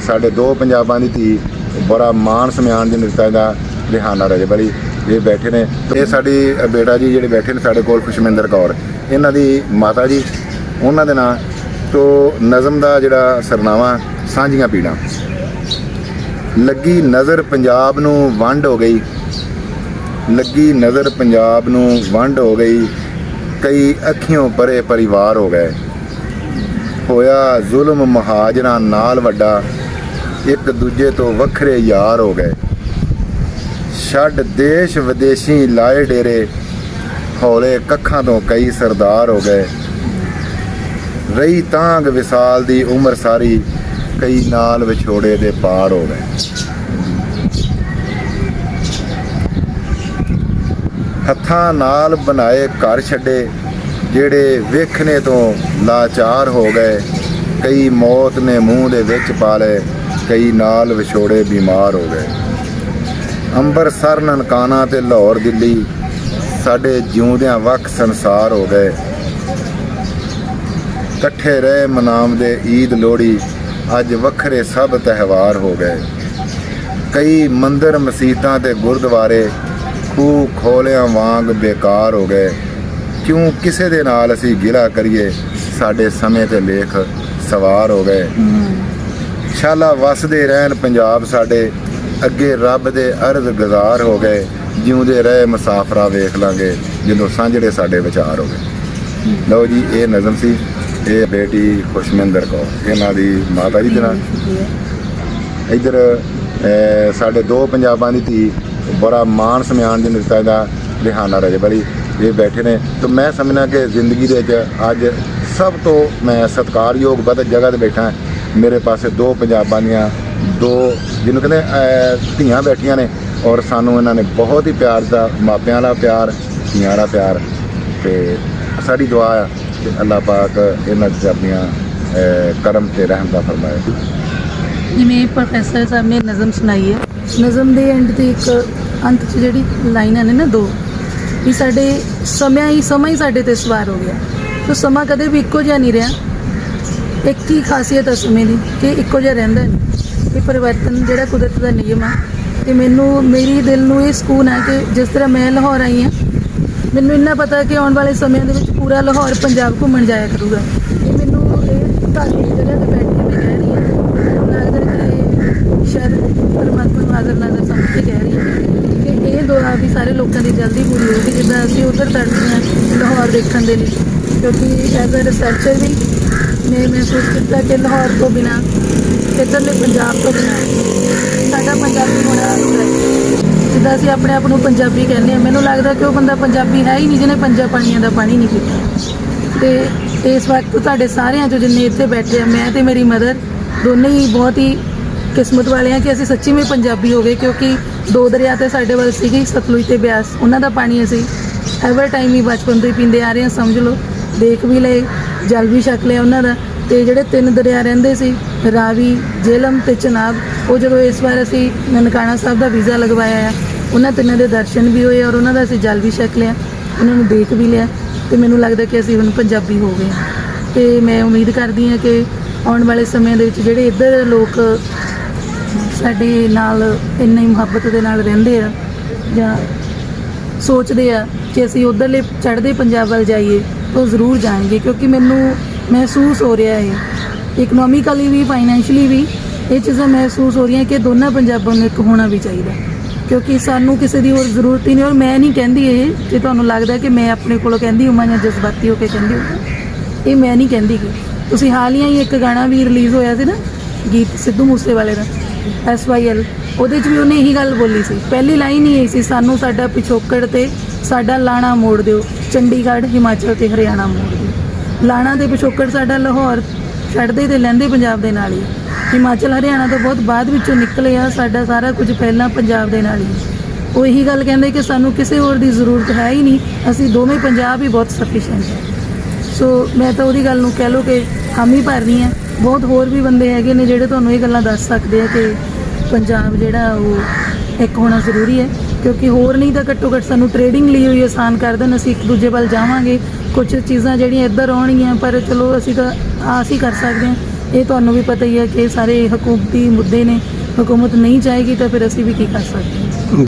साढ़े दो पंजाबां दी धी बड़ा मान सम्मान दी नृत्य का रिहाना रजबली ये बैठे ने। ये साडी बेटा जी जिहड़े बैठे ने साडे कोल खुशमिंदर कौर इन्हां दी माता जी उन्हां दे नां तो नज़म दा जिहड़ा सरनामा सांझियां पीड़ां। लगी नज़र पंजाब नूं वंड हो गई, लगी नज़र पंजाब नूं वंड हो गई, कई अखियों परे परिवार हो गए, होया जुल्म महाजरां नाल वड्डा, एक दूजे तो वखरे यार हो गए, छड़ देश विदेशी लाए डेरे, हौले कखां तो कई सरदार हो गए, रही तांग विसाल दी उम्र सारी, कई नाल विछोड़े दे पार हो गए। हत्थां नाल बनाए घर छड्डे, जेड़े वेखने तो लाचार हो गए, कई मौत ने मूँह दे विच पा लए, कई नाल विछोड़े बीमार हो गए। अंबरसर ननकाना ते लाहौर दिल्ली, साडे जिउंदियां वख संसार हो गए, कट्ठे रहे मनावदे ईद लोहड़ी, अज वखरे सब त्यौहार हो गए। कई मंदिर मसीतां ते गुरुद्वारे, खूह खोलियां वांग बेकार हो गए, क्यों किसे दे नाल असीं गिला करिए, साडे समय ते लेख सवार हो गए। शाला वसदे रहन पंजाब साडे, अगे रब दे अर्ज गुजार हो गए, जिउंदे रहे मुसाफरा वेख लांगे, जदों सांझड़े साडे विचार हो गए। लो जी ये नज़म सी, ये बेटी खुशमिंदर कौर इन्हां दी माता जी दे नाल। इधर साडे दो पंजाबां दी धी बड़ा मान सम्मान दी नृत्य का रिहाना रजबली ये बैठे ने। तो मैं समझना कि जिंदगी दे अज सब तो मैं सत्कारयोग बद जगह ते बैठा, मेरे पास दो पंजाबां दियां दो जिन्हों कहते धियाँ बैठिया ने, और सानू इन्होंने बहुत ही प्यार दा मापियां दा प्यार, धियां दा प्यार, तो साड़ी दुआ है कि अल्लाह पाक इन्हां ते अपनियां करम ते रहम दा फरमाए। जिवें प्रोफैसर साहब ने नज़म सुनाई है, नज़म दे एंड ते एक अंत च जिहड़ी लाइनां ने ना दो भी साडे समा ही साडे ते सवार हो गया। तो समा कदे भी इक्को जिहा नहीं रहा, एक ही खासियत है समय की कि इक्को जिहा रहिंदा नहीं, ये परिवर्तन जिहड़ा कुदरत का नियम है। तो मैनू मेरी दिल नूं ये सकून है कि जिस तरह मैं लाहौर आई हाँ, मैनू इन्ना पता कि आने वाले समय दे विच पूरा लाहौर पंजाब घूमण जाया करूगा। ये मैनू धार्मिक जगह पर बैठ के मैं कह रही हूँ, लगता है कि शायद परमात्मा नूं हाज़र नाज़र समझ के कह रही हूँ कि ये दुआ भी सारे लोगों की जल्दी पूरी होगी, जिद्दां असीं उधर तड़पे हैं लाहौर देखण दे लई। क्योंकि एज अ रिसर्चर भी मैं महसूस किया कि लाहौर तो बिना इधरले पंजाब तो बिना साडा पंजाबी होना जिद्दां असीं अपने आप नूं पंजाबी कहने हैं, मैनूं लगदा कि वो बंदा पंजाबी है ही नहीं जिन्हें पंजां पानियां दा पानी नहीं पीता। तो इस वक्त तुहाडे सारिਆਂ चों जिन्ने इत्थे बैठे हैं, मैं तो मेरी मदर दोनों ही बहुत ही किस्मत वाले हैं कि असीं सच्ची में पंजाबी हो गए। क्योंकि दो दरिया तो साडे वाल सीगे, सतलुज ते ब्यास, उन्हां दा पानी असीं एवर टाइम ही बचपन तो ही पींदे आ रहे हैं, समझ लो देख भी लए, जल भी छक लिया उन्हां दा। ते जिहड़े तीन दरिया रहिंदे सी रावी, झेलम ते चनाब, वो जो इस बार असीं ननकाना साहब का वीज़ा लगवाया है, उन्हां तिन्हां दे दर्शन भी होए और उन्हां दा असीं जल भी छक लिया, उन्हां नूं देख भी लिया। तो मैनूं लगदा कि असीं हुण पंजाबी हो गए। तो मैं उम्मीद करदी हाँ कि आउण वाले समय दे विच जिहड़े इधर लोग साडे नाल इन्नी मुहब्बत दे नाल रहिंदे आ जां सोचते हैं कि असीं उधरले चढ़ते पंजाब वाल जाइए तो ज़रूर जाएंगे। क्योंकि मैनू महसूस हो रहा है इकनॉमिकली भी, फाइनैंशली भी, ये चीज़ां महसूस हो रही हैं कि दोनों पंजाबों में एक होना भी चाहिए। क्योंकि सानू किसी की होर जरूरत ही नहीं। और मैं नहीं कहती ये कि तुहानूं लगदा कि मैं अपने कोलों कहंदी होवां जां जज्बाती होकर कहंदी होवां, ये मैं नहीं कहंदी कि तुसीं हाल ही एक गाना भी रिलीज़ होया सी ना, गीत सिद्धू मूसेवाले दा SYL, ਉਹਦੇ 'ਚ भी उन्हें यही गल बोली सी। पहली लाइन ही यही सी, सानू साडा पिछोकड़ ते साडा लाणा मोड़ दिओ, चंडीगढ़ हिमाचल ते हरियाणा मोड़ दिओ। लाणा ते पिछोकड़ साडा लाहौर छड्डदे ते लैंदे पंजाब दे नाल ही, हिमाचल हरियाणा तो बहुत बाद विचों निकले आ, साडा सारा कुछ पहलां पंजाब दे नाल ही। वो यही गल कहंदे कि सानू किसी होर दी ज़रूरत है ही नहीं, असीं दोवें पंजाब ही बहुत सफिशेंट है। सो मैं तो उहदी गल नूं कह लो कि हामी भरनी है। बहुत होर भी बंदे हैगे ने जिहड़े तुहानूं ये गल्लां दस सकदे आ कि पंजाब जिहड़ा वो एक होना जरूरी है। क्योंकि होर नहीं तो घट्टो घट्ट सानू ट्रेडिंग ਲਈ होई आसान कर देन, असीं एक दूजे ਵੱਲ जावांगे, कुछ चीज़ां ਜਿਹੜੀਆਂ ਇੱਧਰ ਆਉਣਗੀਆਂ, पर चलो असीं तो आस ही कर सकते हैं ਇਹ ਤੁਹਾਨੂੰ ਵੀ ਪਤਾ ਹੀ ਹੈ ਕਿ ਇਹ ਸਾਰੇ ਹਕੂਮਤੀ ਮੁੱਦੇ ਨੇ। ਹਕੂਮਤ ਨਹੀਂ ਚਾਹੇਗੀ ਤਾਂ ਫਿਰ ਅਸੀਂ ਵੀ ਕੀ ਕਰ ਸਕਦੇ ਹਾਂ।